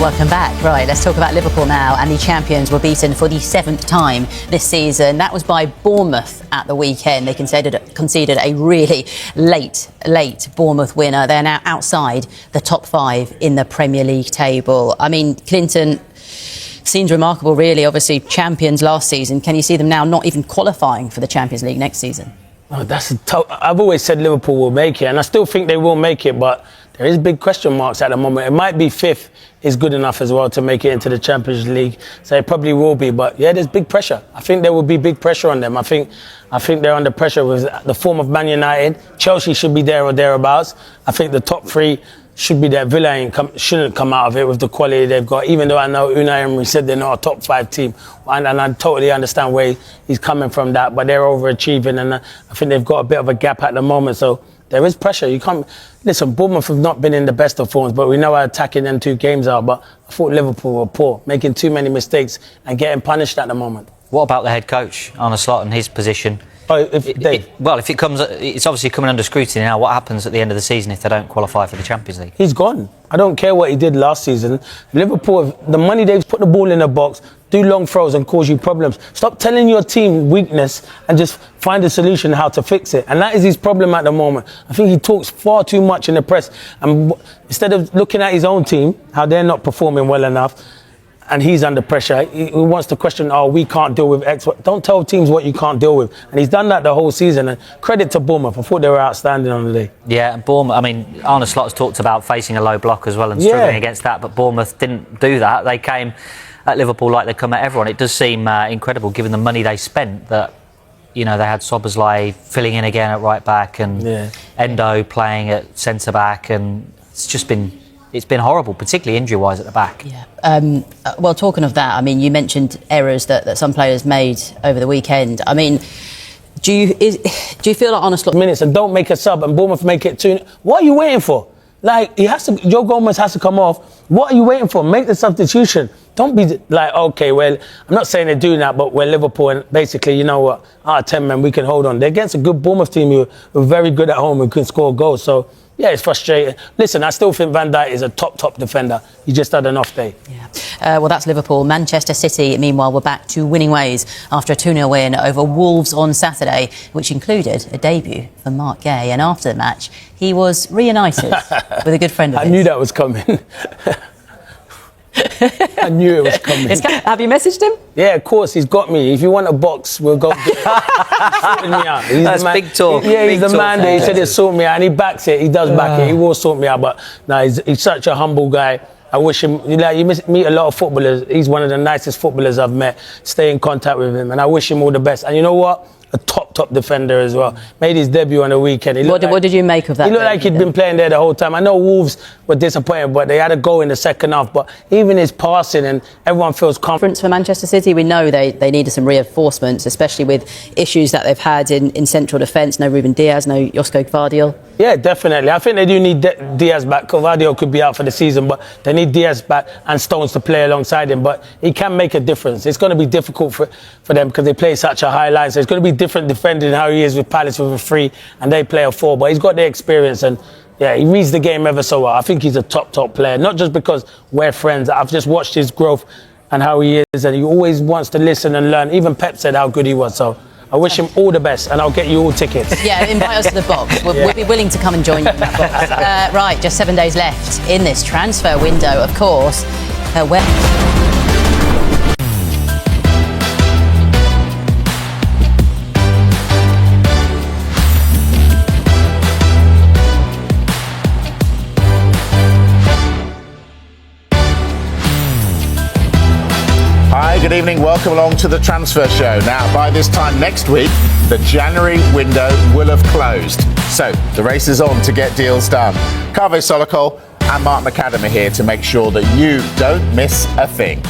Welcome back. Right, let's talk about Liverpool now. And the champions were beaten for the 7th time this season. That was by Bournemouth at the weekend. They conceded a really late Bournemouth winner. They're now outside the top 5 in the Premier League table. I mean, Clinton, seems remarkable, really. Obviously, champions last season. Can you see them now not even qualifying for the Champions League next season? Oh, that's I've always said Liverpool will make it, and I still think they will make it, but there is big question marks at the moment. It might be 5th is good enough as well to make it into the Champions League, so it probably will be. But yeah, there's big pressure. I think there will be big pressure on them. I think they're under pressure with the form of Man United. Chelsea should be there or thereabouts. I think the top 3 should be there. Villa shouldn't come out of it with the quality they've got, even though I know Unai Emery said they're not a top 5 team. And I totally understand where he's coming from that, but they're overachieving, and I think they've got a bit of a gap at the moment. So there is pressure. You can't... Listen, Bournemouth have not been in the best of forms, but we know how attacking them 2 games are. But I thought Liverpool were poor, making too many mistakes and getting punished at the moment. What about the head coach, Arne Slot, and his position? It's obviously coming under scrutiny now. What happens at the end of the season if they don't qualify for the Champions League? He's gone. I don't care what he did last season. Liverpool, the money they've put the ball in the box, do long throws and cause you problems. Stop telling your team weakness and just find a solution how to fix it. And that is his problem at the moment. I think he talks far too much in the press. And instead of looking at his own team, how they're not performing well enough, and he's under pressure, he wants to question, we can't deal with X. Don't tell teams what you can't deal with. And he's done that the whole season. And credit to Bournemouth. I thought they were outstanding on the day. Yeah, Bournemouth, I mean, Arne Slot has talked about facing a low block as well and struggling against that, but Bournemouth didn't do that. They came at Liverpool like they come at everyone. It does seem incredible, given the money they spent, that, you know, they had Szoboszlai filling in again at right back and Endo playing at centre back, and it's been horrible, particularly injury-wise at the back. Yeah. Well, talking of that, I mean, you mentioned errors that some players made over the weekend. I mean, do you feel like, honestly, minutes and don't make a sub and Bournemouth make it 2? What are you waiting for? Like, Joe Gomez has to come off. What are you waiting for? Make the substitution. Don't be like, okay, well, I'm not saying they're doing that, but we're Liverpool and basically, you know what, out of 10 men, we can hold on. They're against a good Bournemouth team who are very good at home and can score goals. So, yeah, it's frustrating. Listen, I still think Van Dijk is a top defender. He just had an off day. Yeah. Well, that's Liverpool. Manchester City, meanwhile, were back to winning ways after a 2-0 win over Wolves on Saturday, which included a debut for Mark Gay. And after the match, he was reunited with a good friend of his. I knew that was coming. I knew it was coming. Have you messaged him? Yeah, of course, he's got me. If you want a box, we'll go. He's sorting me out. That's big talk. He's the man that he said he'll sort me out, and he backs it. He does back it. He will sort me out. But no, he's such a humble guy. I wish him. You meet a lot of footballers. He's one of the nicest footballers I've met. Stay in contact with him, and I wish him all the best. And you know what? A top defender as well. Made his debut on the weekend. What did you make of that? He looked like he'd been playing there the whole time. I know Wolves were disappointed, but they had a goal in the second half. But even his passing, and everyone feels confident. For Manchester City, we know they needed some reinforcements, especially with issues that they've had in central defence. No Ruben Diaz, no Josko Gvardiol. Yeah, definitely. I think they do need Diaz back. Gvardiol could be out for the season, but they need Diaz back and Stones to play alongside him. But he can make a difference. It's going to be difficult for them because they play such a high line. So it's going to be different defending how he is with Palace with a 3 and they play a 4. But he's got the experience and yeah, he reads the game ever so well. I think he's a top player. Not just because we're friends. I've just watched his growth and how he is, and he always wants to listen and learn. Even Pep said how good he was. So I wish him all the best, and I'll get you all tickets. Yeah, invite us to the box. We'll be willing to come and join you in that box. Right, just 7 days left in this transfer window, of course. Good evening, welcome along to the Transfer Show. Now, by this time next week, the January window will have closed. So, the race is on to get deals done. Kaveh Solokol and Mark McAdam are here to make sure that you don't miss a thing.